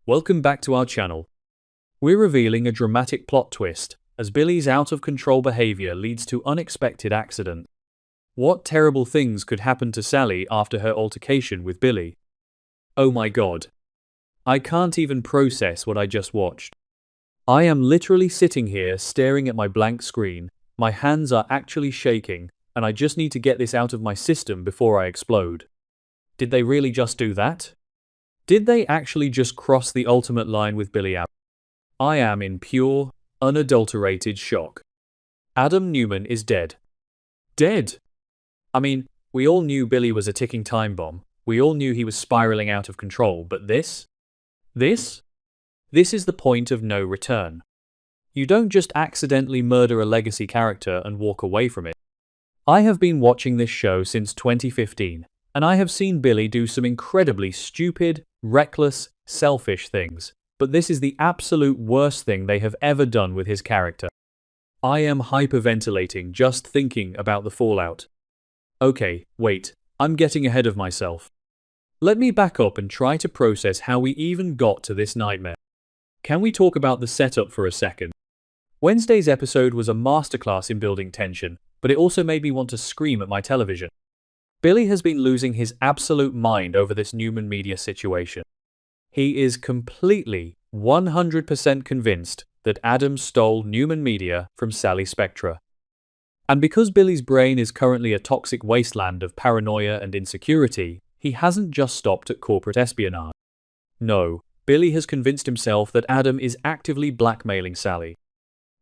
Welcome back to our channel. We're revealing a dramatic plot twist as Billy's out-of-control behavior leads to unexpected accident. What terrible things could happen to Sally after her altercation with Billy? Oh my god. I can't even process what I just watched. I am literally sitting here staring at my blank screen, my hands are actually shaking, and I just need to get this out of my system before I explode. Did they really just do that? Did they actually just cross the ultimate line with Billy? I am in pure, unadulterated shock. Adam Newman is dead. Dead? I mean, we all knew Billy was a ticking time bomb. We all knew he was spiraling out of control, but this? This is the point of no return. You don't just accidentally murder a legacy character and walk away from it. I have been watching this show since 2015, and I have seen Billy do some incredibly stupid, reckless, selfish things, but this is the absolute worst thing they have ever done with his character. I am hyperventilating just thinking about the fallout. Okay, wait, I'm getting ahead of myself. Let me back up and try to process how we even got to this nightmare. Can we talk about the setup for a second? Wednesday's episode was a masterclass in building tension, but it also made me want to scream at my television. Billy has been losing his absolute mind over this Newman Media situation. He is completely, 100% convinced that Adam stole Newman Media from Sally Spectra. And because Billy's brain is currently a toxic wasteland of paranoia and insecurity, he hasn't just stopped at corporate espionage. No, Billy has convinced himself that Adam is actively blackmailing Sally.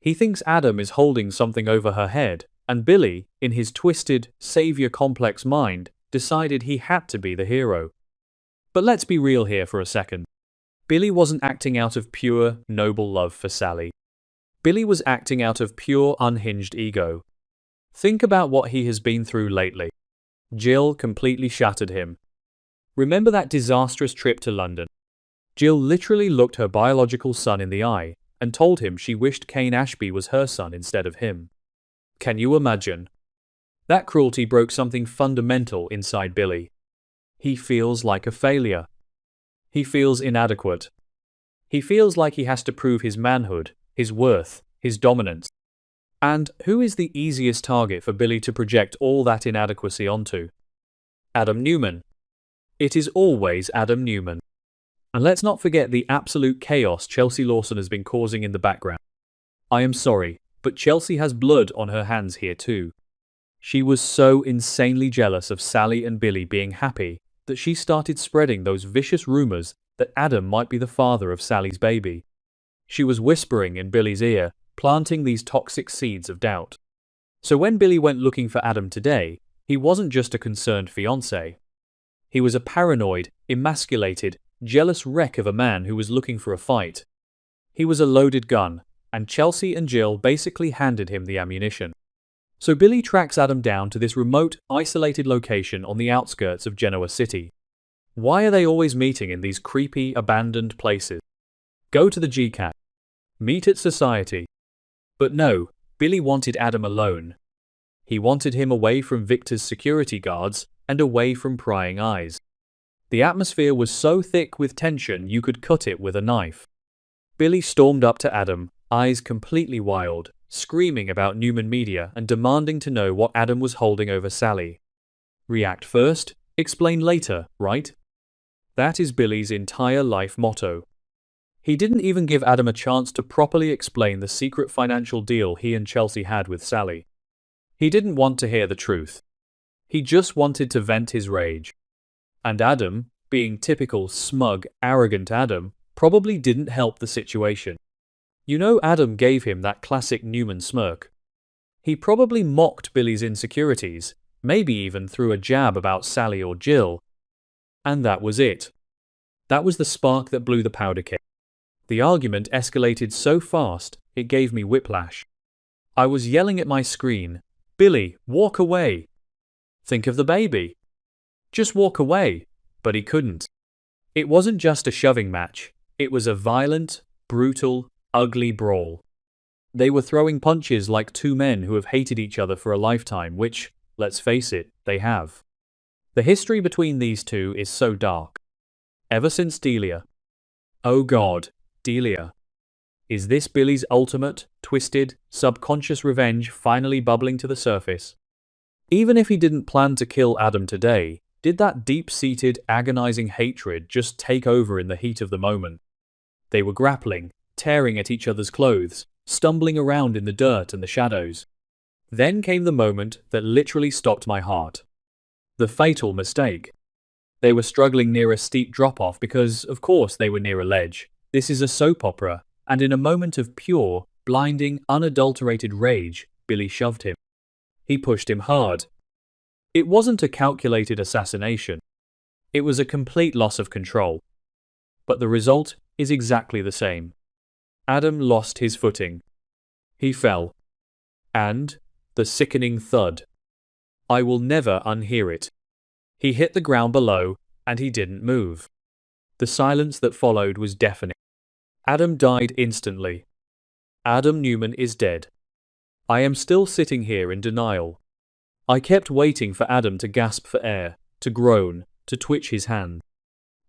He thinks Adam is holding something over her head, and Billy, in his twisted, savior complex mind, decided he had to be the hero. But let's be real here for a second. Billy wasn't acting out of pure, noble love for Sally. Billy was acting out of pure, unhinged ego. Think about what he has been through lately. Jill completely shattered him. Remember that disastrous trip to London? Jill literally looked her biological son in the eye and told him she wished Kane Ashby was her son instead of him. Can you imagine? That cruelty broke something fundamental inside Billy. He feels like a failure. He feels inadequate. He feels like he has to prove his manhood, his worth, his dominance. And who is the easiest target for Billy to project all that inadequacy onto? Adam Newman. It is always Adam Newman. And let's not forget the absolute chaos Chelsea Lawson has been causing in the background. I am sorry, but Chelsea has blood on her hands here too. She was so insanely jealous of Sally and Billy being happy that she started spreading those vicious rumors that Adam might be the father of Sally's baby. She was whispering in Billy's ear, planting these toxic seeds of doubt. So when Billy went looking for Adam today, he wasn't just a concerned fiancé. He was a paranoid, emasculated, jealous wreck of a man who was looking for a fight. He was a loaded gun, and Chelsea and Jill basically handed him the ammunition. So Billy tracks Adam down to this remote, isolated location on the outskirts of Genoa City. Why are they always meeting in these creepy, abandoned places? Go to the GCAT. Meet at society. But no, Billy wanted Adam alone. He wanted him away from Victor's security guards and away from prying eyes. The atmosphere was so thick with tension you could cut it with a knife. Billy stormed up to Adam, eyes completely wild, screaming about Newman Media and demanding to know what Adam was holding over Sally. React first, explain later, right? That is Billy's entire life motto. He didn't even give Adam a chance to properly explain the secret financial deal he and Chelsea had with Sally. He didn't want to hear the truth. He just wanted to vent his rage. And Adam, being typical smug, arrogant Adam, probably didn't help the situation. You know, Adam gave him that classic Newman smirk. He probably mocked Billy's insecurities, maybe even threw a jab about Sally or Jill. And that was it. That was the spark that blew the powder keg. The argument escalated so fast, it gave me whiplash. I was yelling at my screen, "Billy, walk away! Think of the baby! Just walk away!" But he couldn't. It wasn't just a shoving match. It was a violent, brutal, ugly brawl. They were throwing punches like two men who have hated each other for a lifetime, which, let's face it, they have. The history between these two is so dark. Ever since Delia. Oh God, Delia. Is this Billy's ultimate, twisted, subconscious revenge finally bubbling to the surface? Even if he didn't plan to kill Adam today, did that deep-seated, agonizing hatred just take over in the heat of the moment? They were grappling, tearing at each other's clothes, stumbling around in the dirt and the shadows. Then came the moment that literally stopped my heart. The fatal mistake. They were struggling near a steep drop-off because, of course, they were near a ledge. This is a soap opera, and in a moment of pure, blinding, unadulterated rage, Billy shoved him. He pushed him hard. It wasn't a calculated assassination. It was a complete loss of control. But the result is exactly the same. Adam lost his footing. He fell. And the sickening thud. I will never unhear it. He hit the ground below, and he didn't move. The silence that followed was deafening. Adam died instantly. Adam Newman is dead. I am still sitting here in denial. I kept waiting for Adam to gasp for air, to groan, to twitch his hand.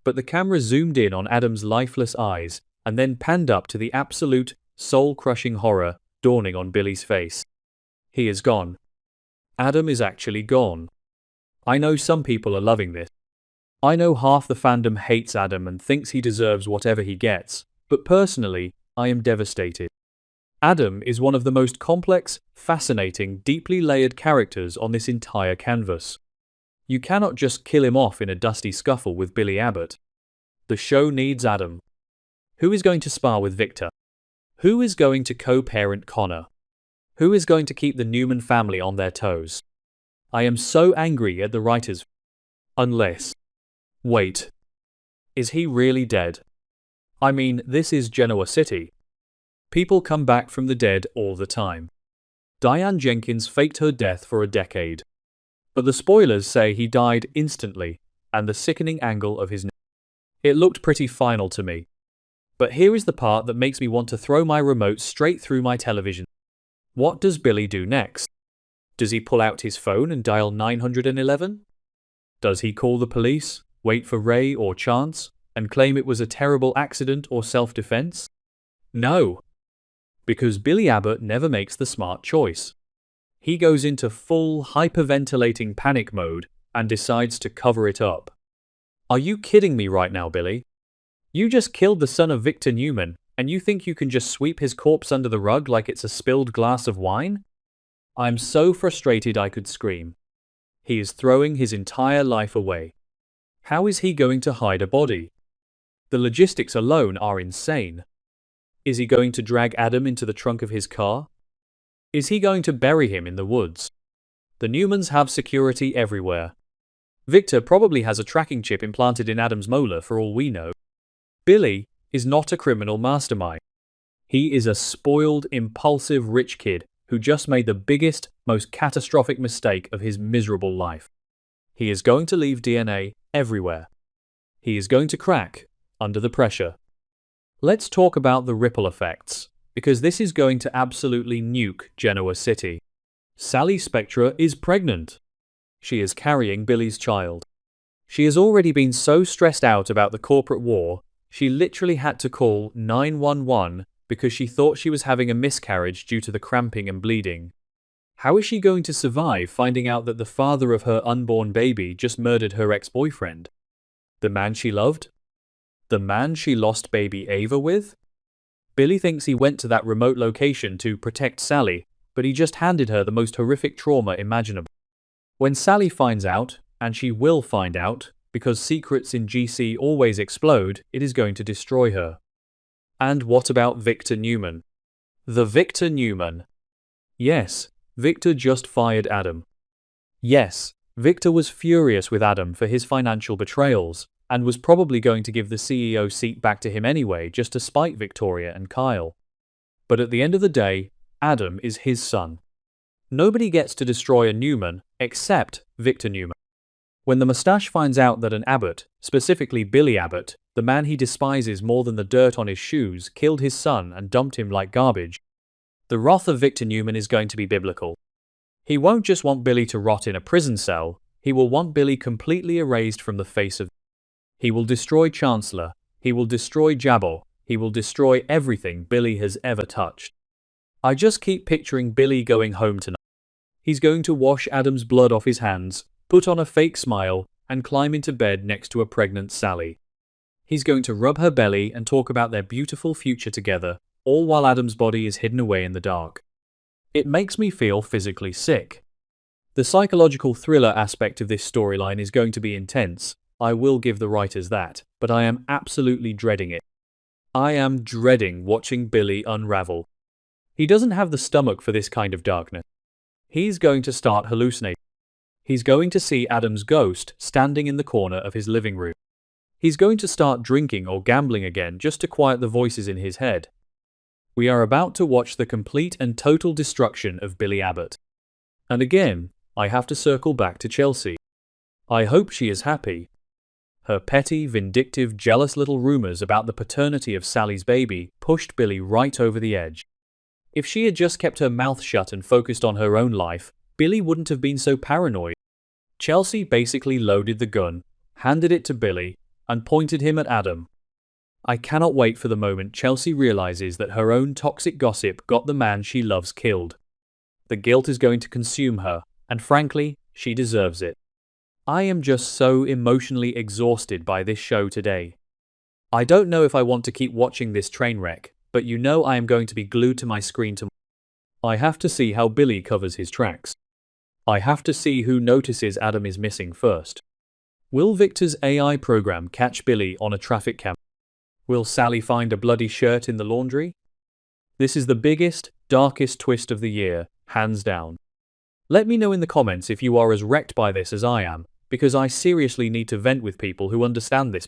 But the camera zoomed in on Adam's lifeless eyes and then panned up to the absolute, soul-crushing horror dawning on Billy's face. He is gone. Adam is actually gone. I know some people are loving this. I know half the fandom hates Adam and thinks he deserves whatever he gets, but personally, I am devastated. Adam is one of the most complex, fascinating, deeply layered characters on this entire canvas. You cannot just kill him off in a dusty scuffle with Billy Abbott. The show needs Adam. Who is going to spar with Victor? Who is going to co-parent Connor? Who is going to keep the Newman family on their toes? I am so angry at the writers. Unless... Wait. Is he really dead? I mean, this is Genoa City. People come back from the dead all the time. Diane Jenkins faked her death for a decade. But the spoilers say he died instantly, and the sickening angle of his neck. It looked pretty final to me. But here is the part that makes me want to throw my remote straight through my television. What does Billy do next? Does he pull out his phone and dial 911? Does he call the police, wait for Ray or Chance, and claim it was a terrible accident or self-defense? No. Because Billy Abbott never makes the smart choice. He goes into full hyperventilating panic mode and decides to cover it up. Are you kidding me right now, Billy? You just killed the son of Victor Newman, and you think you can just sweep his corpse under the rug like it's a spilled glass of wine? I'm so frustrated I could scream. He is throwing his entire life away. How is he going to hide a body? The logistics alone are insane. Is he going to drag Adam into the trunk of his car? Is he going to bury him in the woods? The Newmans have security everywhere. Victor probably has a tracking chip implanted in Adam's molar for all we know. Billy is not a criminal mastermind. He is a spoiled, impulsive rich kid who just made the biggest, most catastrophic mistake of his miserable life. He is going to leave DNA everywhere. He is going to crack under the pressure. Let's talk about the ripple effects, because this is going to absolutely nuke Genoa City. Sally Spectra is pregnant. She is carrying Billy's child. She has already been so stressed out about the corporate war, she literally had to call 911 because she thought she was having a miscarriage due to the cramping and bleeding. How is she going to survive finding out that the father of her unborn baby just murdered her ex-boyfriend? The man she loved? The man she lost baby Ava with? Billy thinks he went to that remote location to protect Sally, but he just handed her the most horrific trauma imaginable. When Sally finds out, and she will find out, because secrets in GC always explode, it is going to destroy her. And what about Victor Newman? The Victor Newman. Yes, Victor just fired Adam. Yes, Victor was furious with Adam for his financial betrayals, and was probably going to give the CEO seat back to him anyway just to spite Victoria and Kyle. But at the end of the day, Adam is his son. Nobody gets to destroy a Newman except Victor Newman. When the mustache finds out that an Abbott, specifically Billy Abbott, the man he despises more than the dirt on his shoes, killed his son and dumped him like garbage, the wrath of Victor Newman is going to be biblical. He won't just want Billy to rot in a prison cell, he will want Billy completely erased from the face of. He will destroy Chancellor, He will destroy Jabbo. He will destroy everything Billy has ever touched. I just keep picturing Billy going home tonight. He's going to wash Adam's blood off his hands, put on a fake smile, and climb into bed next to a pregnant Sally. He's going to rub her belly and talk about their beautiful future together, all while Adam's body is hidden away in the dark. It makes me feel physically sick. The psychological thriller aspect of this storyline is going to be intense, I will give the writers that, but I am absolutely dreading it. I am dreading watching Billy unravel. He doesn't have the stomach for this kind of darkness. He's going to start hallucinating. He's going to see Adam's ghost standing in the corner of his living room. He's going to start drinking or gambling again just to quiet the voices in his head. We are about to watch the complete and total destruction of Billy Abbott. And again, I have to circle back to Chelsea. I hope she is happy. Her petty, vindictive, jealous little rumors about the paternity of Sally's baby pushed Billy right over the edge. If she had just kept her mouth shut and focused on her own life, Billy wouldn't have been so paranoid. Chelsea basically loaded the gun, handed it to Billy, and pointed him at Adam. I cannot wait for the moment Chelsea realizes that her own toxic gossip got the man she loves killed. The guilt is going to consume her, and frankly, she deserves it. I am just so emotionally exhausted by this show today. I don't know if I want to keep watching this train wreck, but you know I am going to be glued to my screen tomorrow. I have to see how Billy covers his tracks. I have to see who notices Adam is missing first. Will Victor's AI program catch Billy on a traffic cam? Will Sally find a bloody shirt in the laundry? This is the biggest, darkest twist of the year, hands down. Let me know in the comments if you are as wrecked by this as I am, because I seriously need to vent with people who understand this.